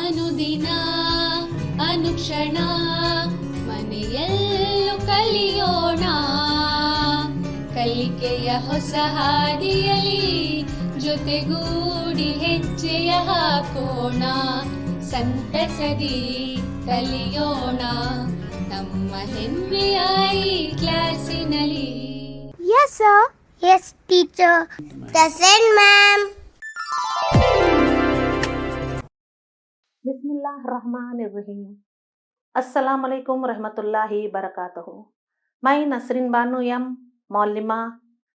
ಅನುದಿನ ಅನುಕ್ಷಣ ಮನೆಯಲ್ಲೂ ಕಲಿಯೋಣ ಕಲಿಕೆಯ ಹೊಸ ಹಾದಿಯಲಿ ಜೊತೆಗೂಡಿ ಹೆಜ್ಜೆಯ ಹಾಕೋಣ ಸಂತಸದಿ ಕಲಿಯೋಣ ನಮ್ಮ ಹೆಮ್ಮೆಯ ಈ ಕ್ಲಾಸಿನಲ್ಲಿ. Yes, sir. Yes, teacher. Present, ma'am. बिस्मिल्लाहिर्रहमानिर्रहीम. अस्सलाम वालेकुम रहमतुल्लाहि बरकातहू. मैं नसरीन बानो यम मौलिमा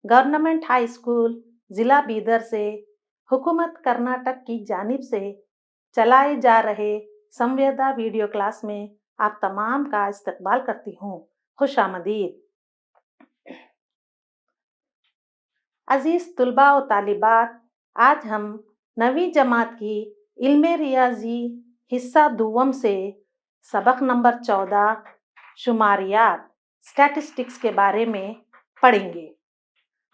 गवर्नमेंट हाई स्कूल ज़िला बीदर से हुकूमत कर्नाटक की जानिब से चलाए जा रहे संवेदा वीडियो क्लास में आप तमाम का इस्तकबाल करती हूँ. खुश आमदीद. अजीज तुलबा व तालिबात, आज हम 9वीं जमात की इल्मे रियाजी हिस्सा दुवम से सबक नंबर 14 शुमारियात स्टैटिस्टिक्स के बारे में पढ़ेंगे.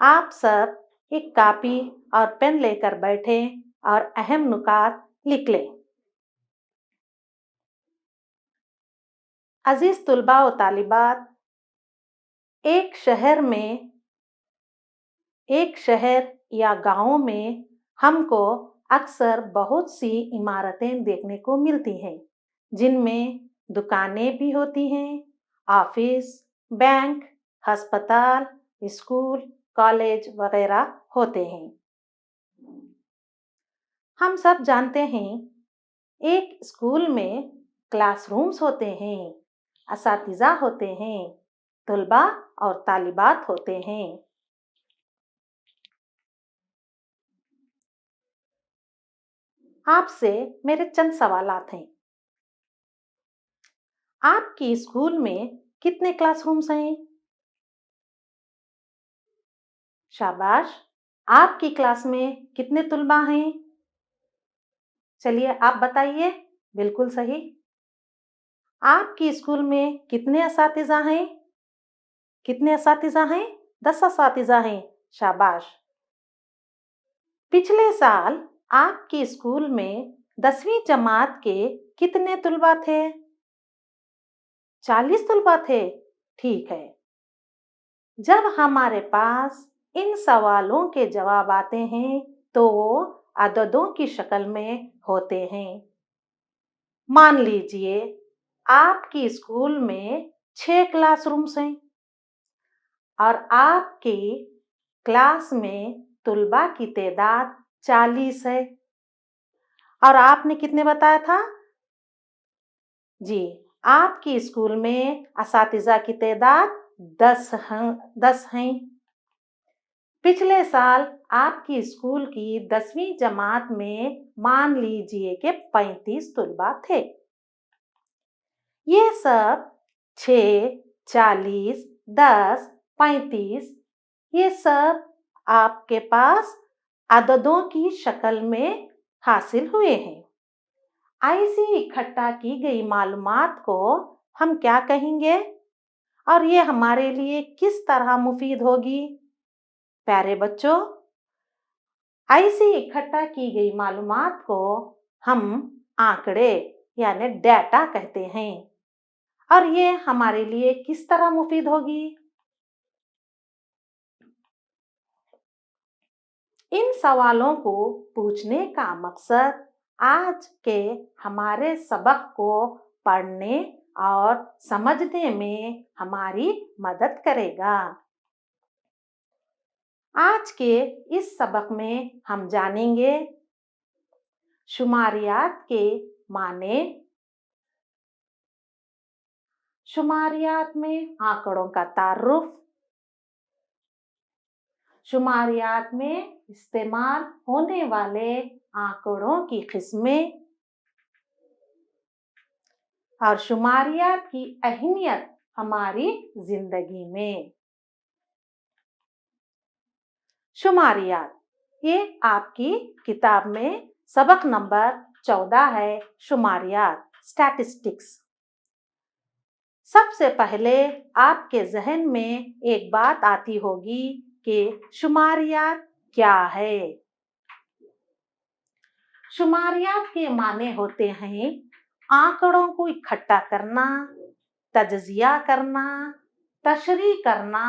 आप सब एक कापी और पेन लेकर बैठें और अहम नुकात लिख लें. अजीज तुलबा व तालिबात, एक शहर या गांव में हमको अक्सर बहुत सी इमारतें देखने को मिलती हैं, जिनमें दुकानें भी होती हैं, ऑफिस, बैंक, अस्पताल, स्कूल, कॉलेज वगैरह होते हैं. हम सब जानते हैं एक स्कूल में क्लासरूम्स होते हैं, असातिज़ा होते हैं, तुलबा और तालिबात होते हैं. आपसे मेरे चंद सवालात हैं. आपकी स्कूल में कितने क्लासरूम्स हैं? शाबाश. आपकी क्लास में कितने तुलबा हैं? चलिए आप बताइए. बिल्कुल सही. आपकी स्कूल में कितने असातिज़ा हैं? कितने असातिज़ा हैं? 10 असातिज़ा हैं. शाबाश. पिछले साल आपकी स्कूल में 10वीं जमात के कितने तुलबा थे? 40 तुलबा थे. ठीक है. जब हमारे पास इन सवालों के जवाब आते हैं तो वो अददों की शक्ल में होते हैं. मान लीजिए आपकी स्कूल में 6 क्लासरूम्स हैं और आपकी क्लास में तुलबा की तादाद 40 है. और आपने कितने बताया था? जी, आपकी स्कूल में असातिज़ा की तादाद 10 हैं. पिछले साल आपकी स्कूल की 10वीं जमात में मान लीजिए कि 35 तुलबा थे. ये सब 6, 40, 10, 35 ये सब आपके पास अददों की शक्ल में हासिल हुए हैं. ऐसी इकट्ठा की गई मालूमात को हम क्या कहेंगे और ये हमारे लिए किस तरह मुफीद होगी? प्यारे बच्चों, ऐसी इकट्ठा की गई मालूमात को हम आंकड़े यानी डाटा कहते हैं और ये हमारे लिए किस तरह मुफीद होगी? इन सवालों को पूछने का मकसद आज के हमारे सबक को पढ़ने और समझने में हमारी मदद करेगा. आज के इस सबक में हम जानेंगे शुमारियात के माने. शुमारियात में आंकड़ों का तारुफ, शुमारियात में इस्तेमाल होने वाले आंकड़ों की किस्में और शुमारियात की अहमियत हमारी जिंदगी में. शुमारियात ये आपकी किताब में सबक नंबर 14 है, शुमारियात स्टैटिस्टिक्स. सबसे पहले आपके जहन में एक बात आती होगी कि शुमारियात क्या है. शुमारियात के माने होते हैं आंकड़ों को इकट्ठा करना, तज्जिया करना, तशरीह करना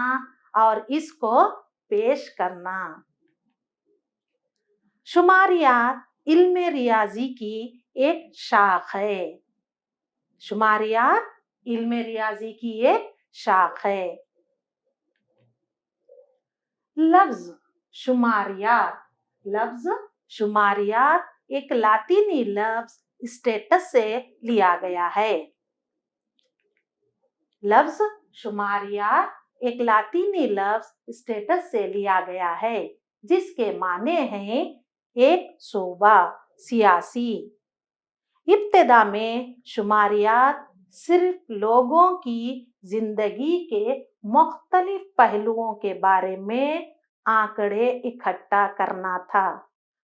और इसको पेश करना। शुमारियात इल्म रियाजी की एक शाख है। शुमारियात इल्म रियाजी की एक शाख है। लफ्ज शुमारियात, लफ्ज शुमारियात एक लातीनी लफ्ज स्टेटस से लिया गया है। लफ्ज शुमारियात एक लातीनी लफ्ज स्टेटस से लिया गया है जिसके माने हैं एक सूबा, सियासी। इब्तिदा में शुमारियात सिर्फ लोगों की जिंदगी के मुख्तलिफ पहलुओं के बारे में आंकड़े इकट्ठा करना था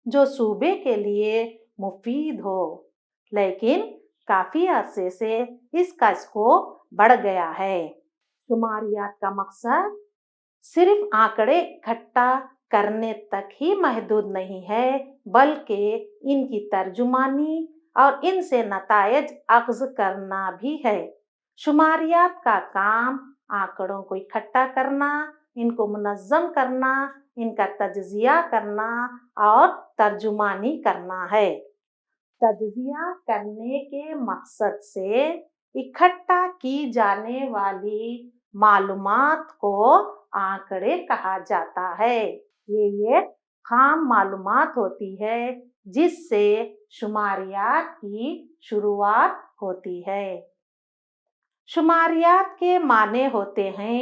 जो सूबे के लिए मुफीद हो, लेकिन काफी अरसे से इसका स्कोप बढ़ गया है। शुमारियात का मकसद सिर्फ आंकड़े इकट्ठा करने तक ही महदूद नहीं है, बल्कि इनकी तर्जुमानी और इनसे नतायज अख्ज़ करना भी है। शुमारियात का काम आंकड़ों को इकट्ठा करना, इनको मुनज़्ज़म करना, इनका तज्जिया करना और तर्जुमानी करना है। तज्जिया करने के मकसद से इकट्ठा की जाने वाली मालूमात को आंकड़े कहा जाता है। ये खाम मालूमात होती है जिससे शुमारियात की शुरुआत होती है। शुमारियात के माने होते हैं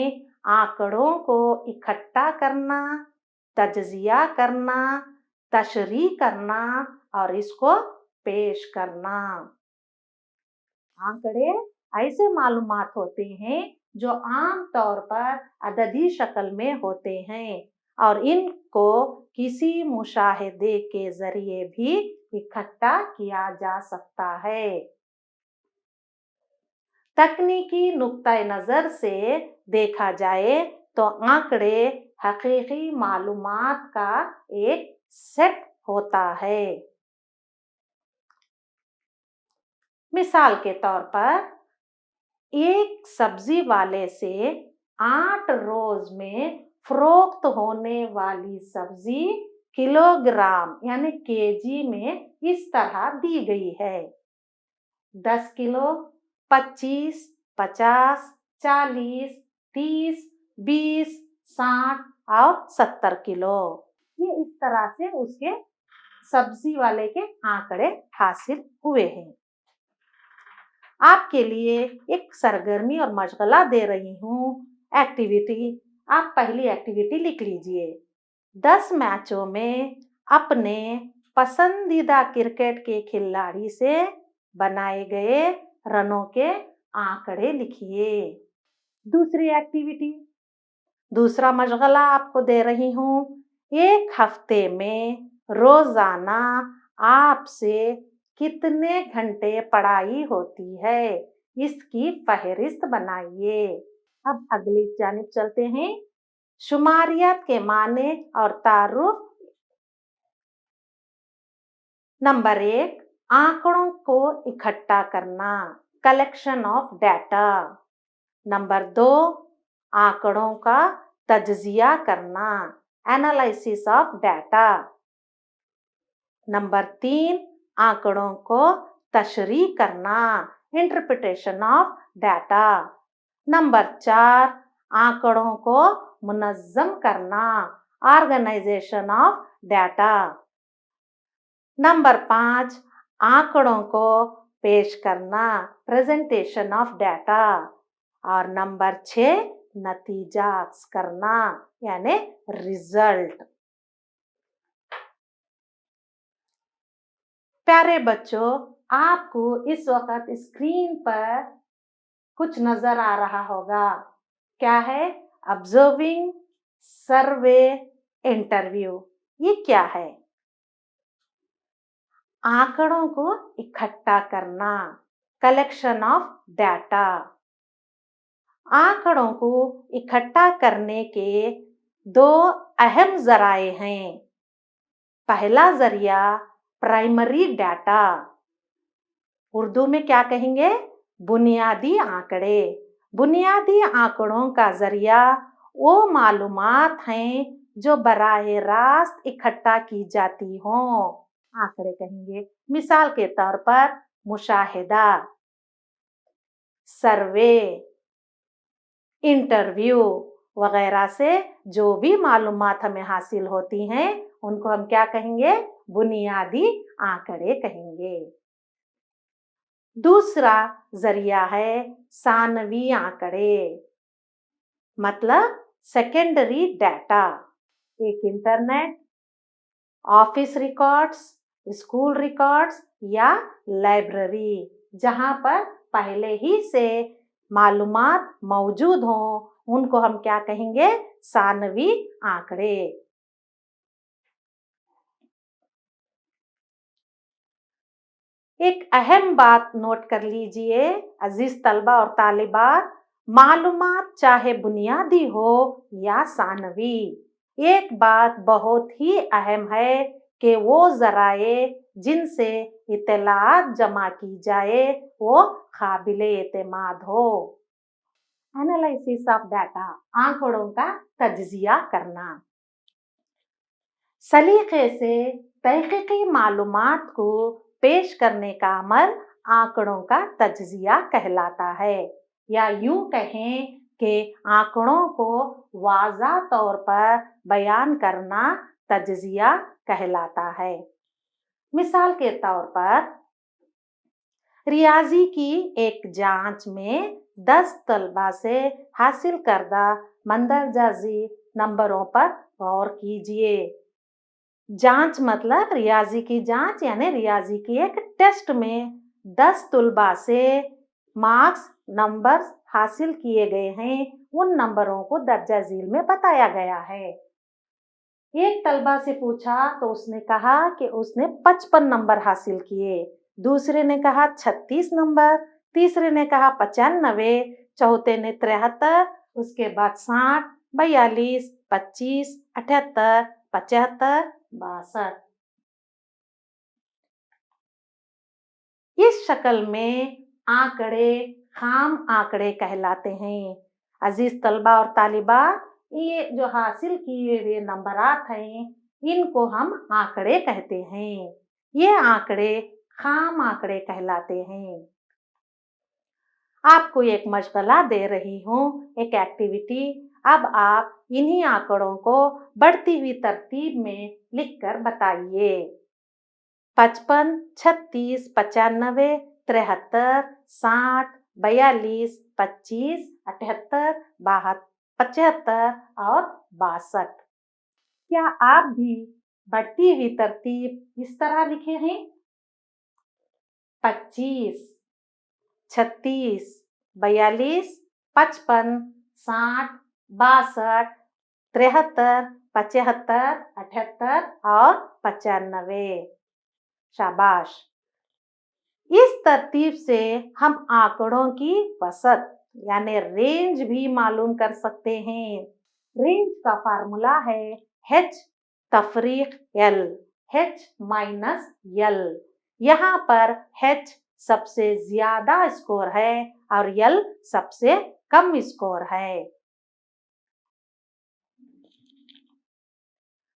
आंकड़ों को इकट्ठा करना, तज्जिया करना, तशरीह करना और इसको पेश करना। आंकड़े ऐसे मालूमात होते हैं जो आम तौर पर अददी शक्ल में होते हैं और इनको किसी मुशाहिदे के जरिए भी इकट्ठा किया जा सकता है। तकनीकी नुक्ता नज़र से देखा जाए तो आंकड़े हकीकी मालूमात का एक सेट होता है। मिसाल के तौर पर एक सब्जी वाले से 8 रोज में फरोख्त होने वाली सब्जी किलोग्राम यानी केजी में इस तरह दी गई है: 10 किलो, 25, 50, 40, 30, 20, 60 और 70 किलो। ये इस तरह से उसके सब्जी वाले के आंकड़े हासिल हुए हैं। आपके लिए एक सरगर्मी और मशगला दे रही हूँ, एक्टिविटी। आप पहली एक्टिविटी लिख लीजिए। 10 मैचों में अपने पसंदीदा क्रिकेट के खिलाड़ी से बनाए गए रनों के आंकड़े लिखिए। दूसरी एक्टिविटी, दूसरा मशगला आपको दे रही हूँ। एक हफ्ते में रोजाना आपसे कितने घंटे पढ़ाई होती है, इसकी फहरिस्त बनाइए। अब अगली जानिब चलते हैं। शुमारियात के माने और तारुफ। नंबर 1, आंकड़ों को इकट्ठा करना, कलेक्शन ऑफ डाटा। नंबर 2, आंकड़ों का तज्जिया करना, एनालिसिस ऑफ डाटा। नंबर 3, आंकड़ों को तशरीह करना, इंटरप्रिटेशन ऑफ डाटा। नंबर 4, आंकड़ों को मुनज़्ज़म करना, ऑर्गेनाइजेशन ऑफ डाटा। नंबर 5, आंकड़ों को पेश करना, प्रेजेंटेशन ऑफ डाटा। और नंबर 6, नतीजा करना यानी रिजल्ट। प्यारे बच्चों, आपको इस वक्त स्क्रीन पर कुछ नजर आ रहा होगा। क्या है? ऑब्जर्विंग, सर्वे, इंटरव्यू। ये क्या है? आंकड़ों को इकट्ठा करना, कलेक्शन ऑफ डाटा। आंकड़ों को इकट्ठा करने के 2 अहम जराए हैं। पहला जरिया प्राइमरी डाटा। उर्दू में क्या कहेंगे? बुनियादी आंकड़े। बुनियादी आंकड़ों का जरिया वो मालूमात हैं जो बराह रास्त इकट्ठा की जाती हों। आंकड़े कहेंगे, मिसाल के तौर पर मुशाहिदा, सर्वे, इंटरव्यू वगैरह से जो भी मालूमात हमें हासिल होती हैं उनको हम क्या कहेंगे? बुनियादी आंकड़े कहेंगे। दूसरा जरिया है सानवी आंकड़े, मतलब सेकेंडरी डाटा। एक internet, office records, school records या लाइब्रेरी, जहां पर पहले ही से मालूमात मौजूद हों उनको हम क्या कहेंगे? सानवी आंकड़े। एक अहम बात नोट कर लीजिए अजीज तलबा और तालिबात, मालूमात चाहे बुनियादी हो या सानवी, एक बात बहुत ही अहम है कि वो जराए जिनसे इत्तलात जमा की जाए वो काबिले एतमाद हो। एनालिसिस ऑफ डाटा, आंकड़ों का तज्जिया करना। सलीके से तहकीकी मालूमात को पेश करने का अमल आंकड़ों का तज्जिया कहलाता है, या यूं कहें कि आंकड़ों को वाज़ा तौर पर बयान करना तज्जिया कहलाता है। मिसाल के तौर पर रियाजी की एक जांच में 10 तलबा से हासिल करदा मंदरजाजी नंबरों पर गौर कीजिए। जांच मतलब रियाजी की जांच, यानी रियाजी की एक टेस्ट में 10 तलबा से मार्क्स नंबर हासिल किए गए हैं। उन नंबरों को दर्जा झील में बताया गया है। एक तलबा से पूछा तो उसने कहा कि उसने 55 नंबर हासिल किए, दूसरे ने कहा 36 नंबर, तीसरे ने कहा 95, चौथे ने 73, उसके बाद 60, 42, 25, 78, 75, 62। इस शक्ल में आंकड़े खाम आंकड़े कहलाते हैं। अजीज तलबा और तालिबात, ये जो हासिल किए हुए नंबरात हैं इनको हम आंकड़े कहते हैं। ये आंकड़े खाम आंकड़े कहलाते हैं। आपको एक मशगला दे रही हूँ, एक एक्टिविटी। अब आप इन्हीं आंकड़ों को बढ़ती हुई तरतीब में लिखकर बताइए। 55, 36, 95, 73, 60, 42, 25, 78, 75 और 62। क्या आप भी बढ़ती हुई तरतीब इस तरह लिखे हैं? 25, 36, 42, 55, 60, 62, 73, 75, 78 और 95। शाबाश। इस तरतीब से हम आंकड़ों की वसत यानी रेंज भी मालूम कर सकते हैं। रेंज का फार्मूला है H तफरीक L, H minus L। यहाँ पर H सबसे ज्यादा स्कोर है और L सबसे कम स्कोर है।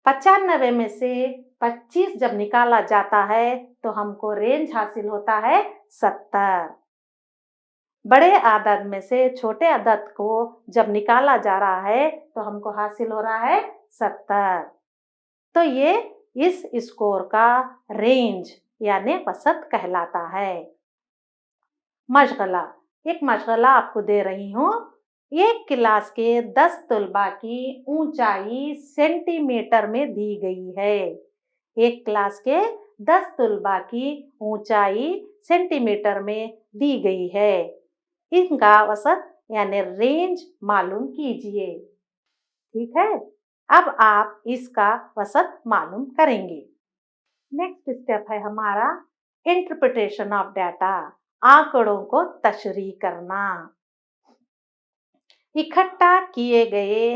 95 में से 25 जब निकाला जाता है तो हमको रेंज हासिल होता है 70। बड़े आदद में से छोटे आदद को जब निकाला जा रहा है तो हमको हासिल हो रहा है 70। तो ये इस स्कोर का रेंज यानी वसत कहलाता है। मशगला, एक मशगला आपको दे रही हूँ। एक क्लास के 10 तलबा की ऊंचाई सेंटीमीटर में दी गई है। एक क्लास के 10 तलबा की ऊंचाई सेंटीमीटर में दी गई है। इनका वसत यानी रेंज मालूम कीजिए। ठीक है, अब आप इसका वसत मालूम करेंगे। नेक्स्ट स्टेप है हमारा इंटरप्रिटेशन ऑफ डाटा, आंकड़ों को तशरीह करना। इकट्ठा किए गए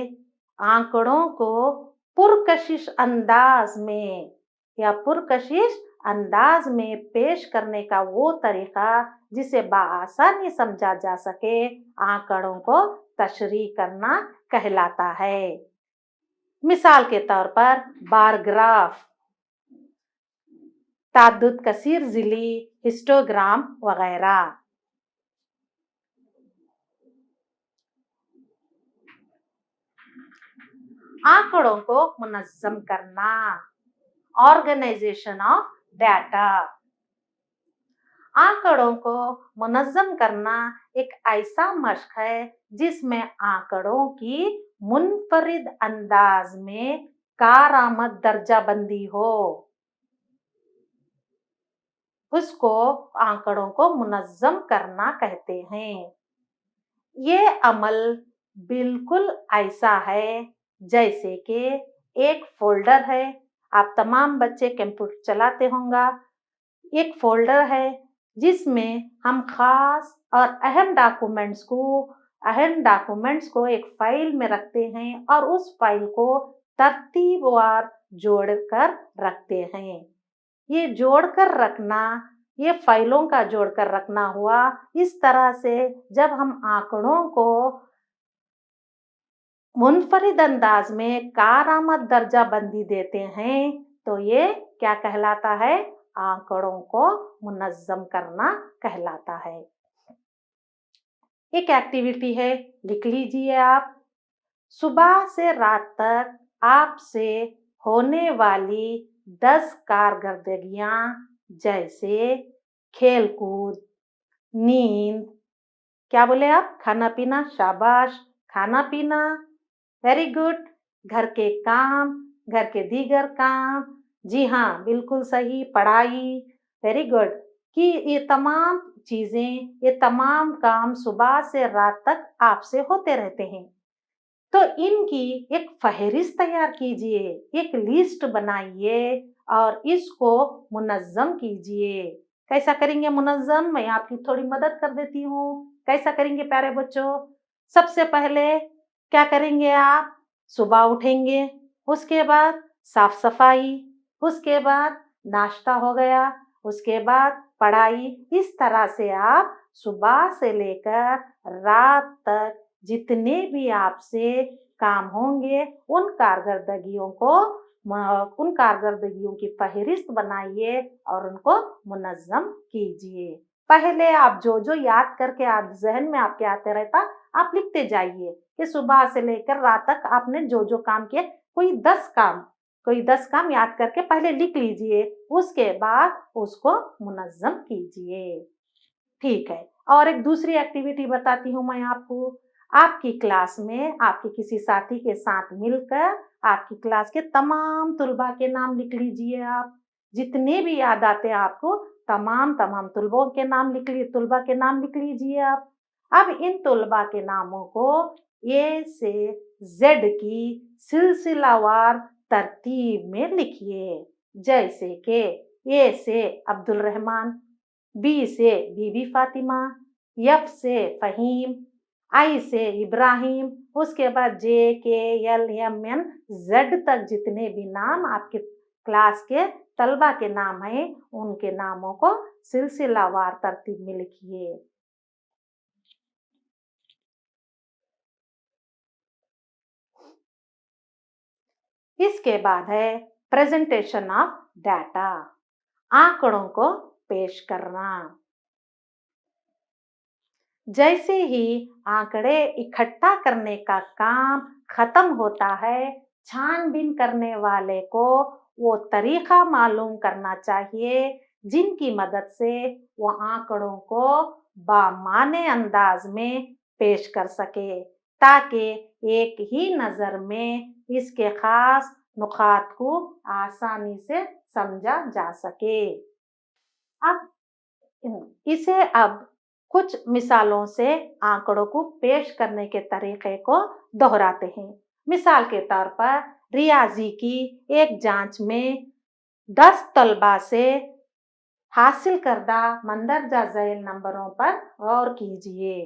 आंकड़ों को पुरकशिश अंदाज में या पुरकशिश انداز میں پیش کرنے کا وہ طریقہ جسے بآسانی سمجھا جا سکے آنکڑوں کو تشریح کرنا کہلاتا ہے۔ مثال کے طور پر بار گراف، تعدد کثیر ضلعی، ہسٹوگرام وغیرہ۔ آنکڑوں کو منظم کرنا، آرگنائزیشن آف ڈیٹا۔ آنکڑوں کو منظم کرنا ایک ایسا مشق ہے جس میں آنکڑوں کی منفرد انداز میں کارآمد درجہ بندی ہو، اس کو آنکڑوں کو منظم کرنا کہتے ہیں۔ یہ عمل بالکل ایسا ہے جیسے کہ ایک فولڈر ہے، آپ تمام بچے کمپیوٹر چلاتے ہوں گا، ایک فولڈر ہے جس میں ہم خاص اور اہم ڈاکومنٹس کو ایک فائل میں رکھتے ہیں اور اس فائل کو ترتیب وار جوڑ کر رکھتے ہیں۔ یہ جوڑ کر رکھنا، یہ فائلوں کا جوڑ کر رکھنا ہوا۔ اس طرح سے جب ہم آنکڑوں کو منفرد انداز میں کارآمد درجہ بندی دیتے ہیں تو یہ کیا کہلاتا ہے؟ آنکڑوں کو منظم کرنا کہلاتا ہے۔ ایک ایکٹیویٹی ہے، لکھ لیجئے آپ۔ صبح سے رات تک آپ سے ہونے والی 10 کارکردگیاں جیسے کھیل کود، نیند، کیا بولے آپ؟ کھانا پینا، شاباش، کھانا پینا، ویری گڈ، گھر کے کام، گھر کے دیگر کام، جی ہاں بالکل صحیح، پڑھائی، ویری گڈ، کہ یہ تمام چیزیں، یہ تمام کام صبح سے رات تک آپ سے ہوتے رہتے ہیں، تو ان کی ایک فہرست تیار کیجئے، ایک لسٹ بنائیے اور اس کو منظم کیجئے۔ کیسا کریں گے منظم؟ میں آپ کی تھوڑی مدد کر دیتی ہوں۔ کیسا کریں گے پیارے بچوں؟ سب سے پہلے کیا کریں گے آپ؟ صبح اٹھیں گے، اس کے بعد صاف صفائی، اس کے بعد ناشتہ ہو گیا، اس کے بعد پڑھائی۔ اس طرح سے آپ صبح سے لے کر رات تک جتنے بھی آپ سے کام ہوں گے ان کارکردگیوں کی فہرست بنائیے اور ان کو منظم کیجئے۔ پہلے آپ جو یاد کر کے آپ ذہن میں آپ کے آتے رہتا آپ لکھتے جائیے کہ صبح سے لے کر رات تک آپ نے جو کام کیے، کوئی 10 کام یاد کر کے پہلے لکھ لیجئے، اس کے بعد اس کو منظم کیجئے۔ ٹھیک ہے، اور ایک دوسری ایکٹیویٹی بتاتی ہوں میں آپ کو۔ آپ کی کلاس میں آپ کے کسی ساتھی کے ساتھ مل کر آپ کی کلاس کے تمام طلباء کے نام لکھ لیجئے۔ آپ جتنے بھی یاد آتے ہیں آپ کو تمام طلباء کے نام لکھ لیجئے آپ۔ اب ان طلباء کے ناموں کو اے سے زیڈ کی سلسلہ وار ترتیب میں لکھیے، جیسے کہ اے سے عبد الرحمن، بی سے بی بی فاطمہ، ایف سے فہیم، آئی سے ابراہیم، اس کے بعد جے کے ایل ایم این زیڈ تک جتنے بھی نام آپ کے کلاس کے طلباء کے نام ہیں ان کے ناموں کو سلسلہ وار ترتیب میں لکھیے۔ اس کے بعد ہے پریزنٹیشن آف ڈیٹا، آنکڑوں کو پیش کرنا۔ جیسے ہی آنکڑے اکٹھا کرنے کا کام ختم ہوتا ہے، چھان بین کرنے والے کو وہ طریقہ معلوم کرنا چاہیے جن کی مدد سے وہ آنکڑوں کو بامعنی انداز میں پیش کر سکے، تاکہ ایک ہی نظر میں اس کے خاص نقاط کو آسانی سے سمجھا جا سکے۔ اب کچھ مثالوں سے آنکڑوں کو پیش کرنے کے طریقے کو دہراتے ہیں۔ مثال کے طور پر ریاضی کی ایک جانچ میں 10 طلباء سے حاصل کردہ مندرجہ ذیل نمبروں پر غور کیجیے۔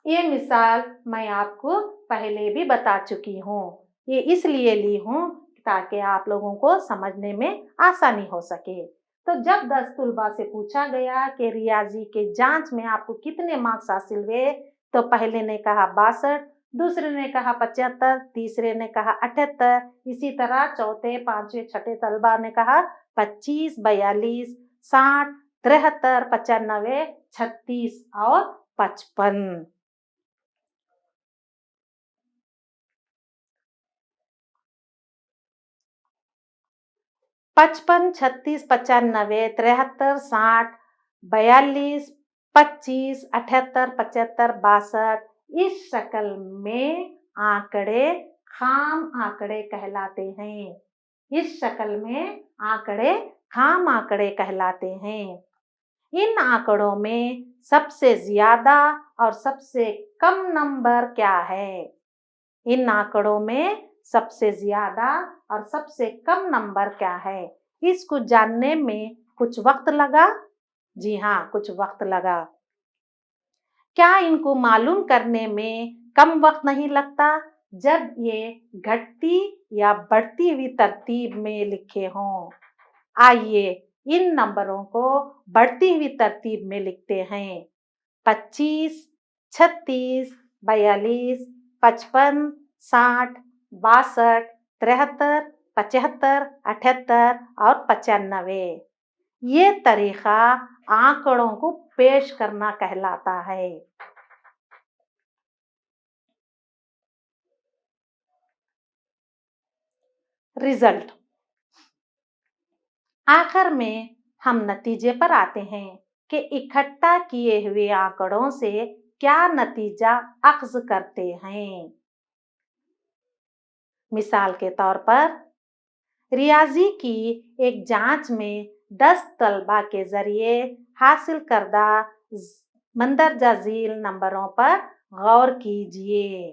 یہ مثال میں آپ کو پہلے بھی بتا چکی ہوں، یہ اس لیے لی ہوں ताकि आप लोगों को समझने में आसानी हो सके। तो जब 10 तलबा से पूछा गया कि रियाजी के जांच में आपको कितने मार्क्स हासिल हुए, तो पहले ने कहा 62, दूसरे ने कहा 75, तीसरे ने कहा 78, इसी तरह चौथे, पांचवें, छठे तलबा ने कहा 25, 42, 60, 73, 95, 36 और 55। 55, 36, 95, 73, 60, 42, 25, 78, 75, 62 इस शक्ल में आंकड़े खाम आंकड़े कहलाते हैं। इस शक्ल में आंकड़े खाम आंकड़े कहलाते हैं। इन आंकड़ों में सबसे ज्यादा और सबसे कम नंबर क्या है? इन आंकड़ों में सबसे ज्यादा और सबसे कम नंबर क्या है? इसको जानने में कुछ वक्त लगा। जी हाँ, कुछ वक्त लगा। क्या इनको मालूम करने में कम वक्त नहीं लगता जब ये घटती या बढ़ती हुई तरतीब में लिखे हों? आइए इन नंबरों को बढ़ती हुई तरतीब में लिखते हैं। 25, 36, 42, 55, 60, 62, 73, 75, 78 और 95। ये तरीका आंकड़ों को पेश करना कहलाता है। रिजल्ट। आखिर में हम नतीजे पर आते हैं कि इकट्ठा किए हुए आंकड़ों से क्या नतीजा अख्ज़ करते हैं। मिसाल के तौर पर रियाजी की एक जांच में 10 तलबा के जरिए हासिल करदा मंदरजा झील नंबरों पर गौर कीजिए।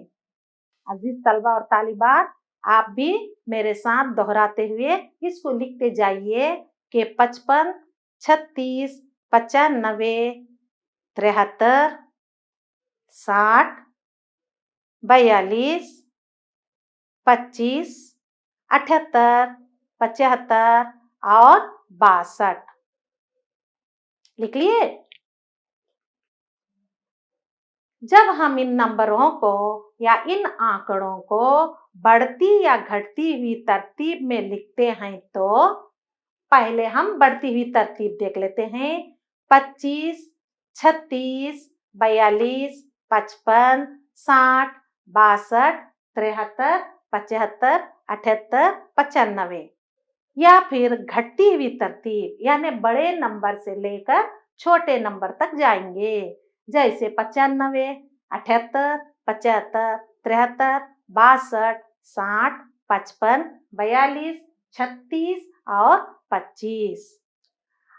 अजीज तलबा और तालिबात, आप भी मेरे साथ दोहराते हुए इसको लिखते जाइए कि 55, 36, 95, 73, 60, 42, 25, 78, 75 और 62। लिख लिए? जब हम इन नंबरों को या इन आंकड़ों को बढ़ती या घटती हुई तरतीब में लिखते हैं तो पहले हम बढ़ती हुई तरतीब देख लेते हैं। 25, 36, 42, 55, 60, 62, 73, 75, 78, 95। या फिर घटती हुई तरतीब यानी बड़े नंबर से लेकर छोटे नंबर तक जाएंगे, जैसे 95, 78, 75, 73, 62, 60, 55, 42, 36 और 25।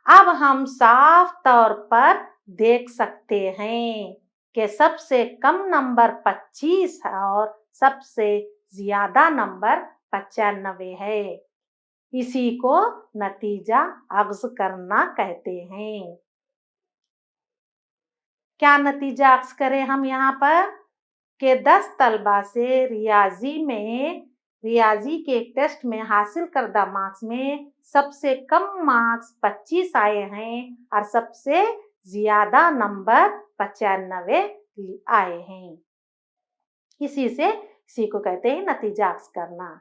अब हम साफ तौर पर देख सकते हैं कि सबसे कम नंबर 25 और सबसे ज्यादा नंबर 95 है। इसी को नतीजा अख्ज़ करना कहते हैं। क्या नतीजा अख्ज़ करें हम यहाँ पर कि 10 तलबा से रियाजी के टेस्ट में हासिल करदा मार्क्स में सबसे कम मार्क्स 25 आए हैं और सबसे ज्यादा नंबर 95 आए हैं। इसी को कहते हैं नतीजा अख्ज़ करना।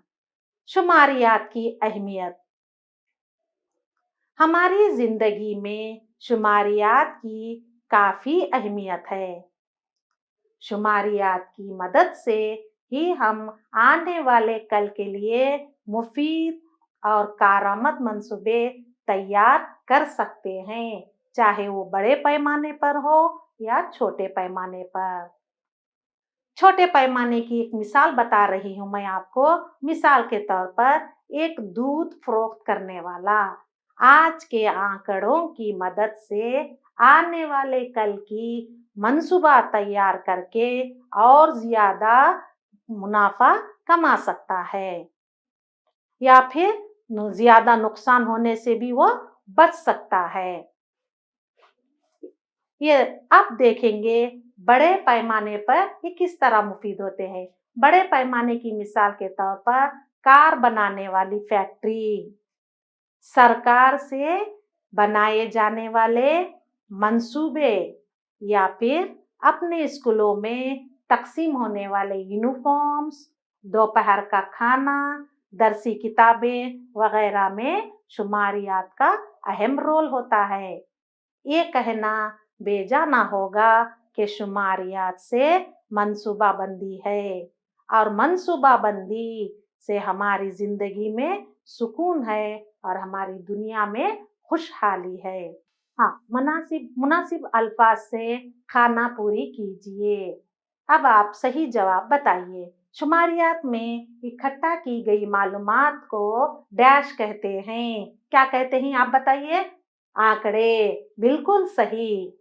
शुमारियात की अहमियत। हमारी जिंदगी में शुमारियात की काफी अहमियत है। शुमारियात की मदद से ही हम आने वाले कल के लिए मुफीद और कारआमद मंसूबे तैयार कर सकते हैं, चाहे वो बड़े पैमाने पर हो या छोटे पैमाने पर। छोटे पैमाने की एक मिसाल बता रही हूँ मैं आपको। मिसाल के तौर पर एक दूध फरोख्त करने वाला आज के आंकड़ों की मदद से आने वाले कल की मंसूबा तैयार करके और ज्यादा मुनाफा कमा सकता है, या फिर ज्यादा नुकसान होने से भी वो बच सकता है। ये अब देखेंगे बड़े पैमाने पर ये किस तरह मुफीद होते हैं। बड़े पैमाने की मिसाल के तौर पर कार बनाने वाली फैक्ट्री, सरकार से बनाए जाने वाले मंसूबे या फिर अपने स्कूलों में तकसीम होने वाले यूनिफॉर्म्स, दोपहर का खाना, दरसी किताबें वगैरह में शुमारियात का अहम रोल होता है। ये कहना बेजा ना होगा कि शुमारियात से मंसूबा बंदी है और मंसूबा बंदी से हमारी जिंदगी में सुकून है और हमारी दुनिया में खुशहाली है। हाँ, मुनासिब अल्फाज से खाना पूरी कीजिए। अब आप सही जवाब बताइए। शुमारियात में इकट्ठा की गई मालूमात को डैश कहते हैं। क्या कहते हैं आप बताइए? आंकड़े। बिल्कुल सही।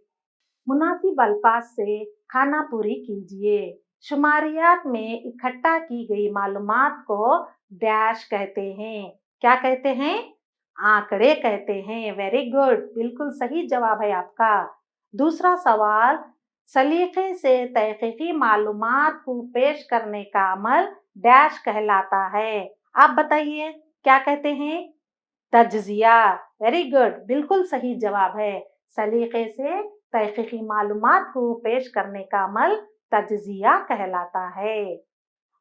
मुनासिब अल्फाज से खाना पूरी कीजिए। शुमारियात में इकट्ठा की गई मालूमात को डैश कहते हैं। क्या कहते हैं? आंकड़े कहते हैं। वेरी गुड, बिल्कुल सही जवाब है आपका। दूसरा सवाल, सलीके से तहकीकी मालूमात को पेश करने का अमल डैश कहलाता है। आप बताइए क्या कहते हैं? तज्जिया। वेरी गुड, बिल्कुल सही जवाब है। सलीके से तहकीकी मालूमात को पेश करने का अमल तज्जिया कहलाता है।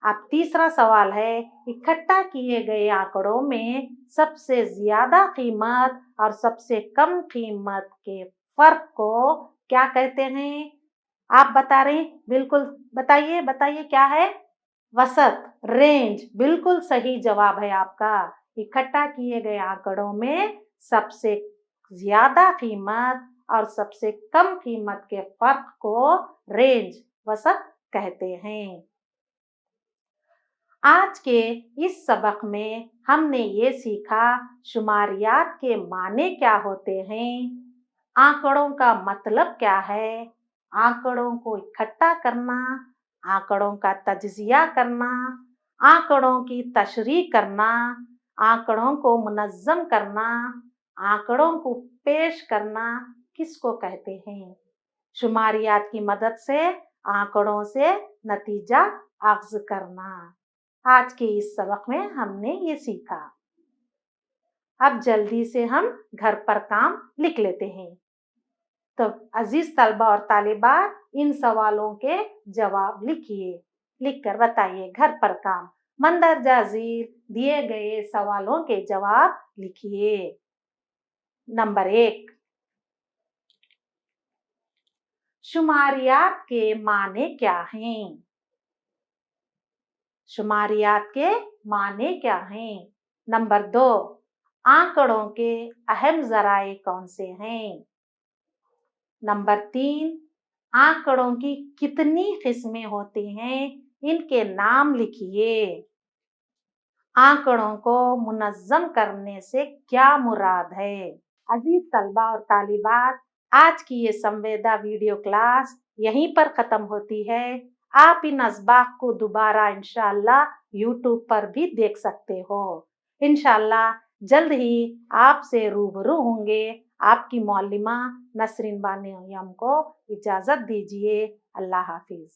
अब तीसरा सवाल है, इकट्ठा किए गए आंकड़ों में सबसे ज्यादा कीमत और सबसे कम कीमत के फर्क को क्या कहते हैं? आप बता रहे हैं? बिल्कुल बताइए क्या है? वसत, रेंज। बिल्कुल सही जवाब है आपका। इकट्ठा किए गए आंकड़ों में सबसे ज्यादा कीमत और सबसे कम कीमत के फर्क को रेंज, वसत कहते हैं। आज के इस सबक में हमने ये सीखा शुमारियात के माने क्या होते हैं, आंकड़ों का मतलब क्या है, आंकड़ों को इकट्ठा करना, आंकड़ों का तज्जिया करना, आंकड़ों की तशरीह करना, आंकड़ों को मुनज़्ज़म करना, आंकड़ों को पेश करना किसको कहते हैं। शुमारियात की मदद से आंकड़ों से नतीजा अख्ज़ करना। आज के इस सबक में हमने ये सीखा। अब जल्दी से हम घर पर काम लिख लेते हैं। तो अजीज तलबा और तालिबात, इन सवालों के जवाब लिखिए। लिखकर बताइए घर पर काम। मंदरजा ज़ीर दिए गए सवालों के जवाब लिखिए। नंबर 1, शुमारियात के माने क्या हैं? शुमारियात के माने क्या हैं? नंबर 2, आंकड़ों के अहम ज़राए कौन से हैं? नंबर 3, आंकड़ों की कितनी किस्में होती हैं, इनके नाम लिखिए। आंकड़ों को मुनज़्ज़म करने से क्या मुराद है? अजीज तलबा और तालिबात, आज की ये संवेदा वीडियो क्लास यहीं पर ख़त्म होती है। आप इन असबाक को दोबारा इंशाअल्लाह यूट्यूब पर भी देख सकते हो। इंशाअल्लाह जल्द ही आपसे रूबरू होंगे। आपकी मौलिमा नसरीन बानो को इजाज़त दीजिए। अल्लाह हाफिज़।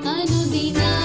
अनुदिना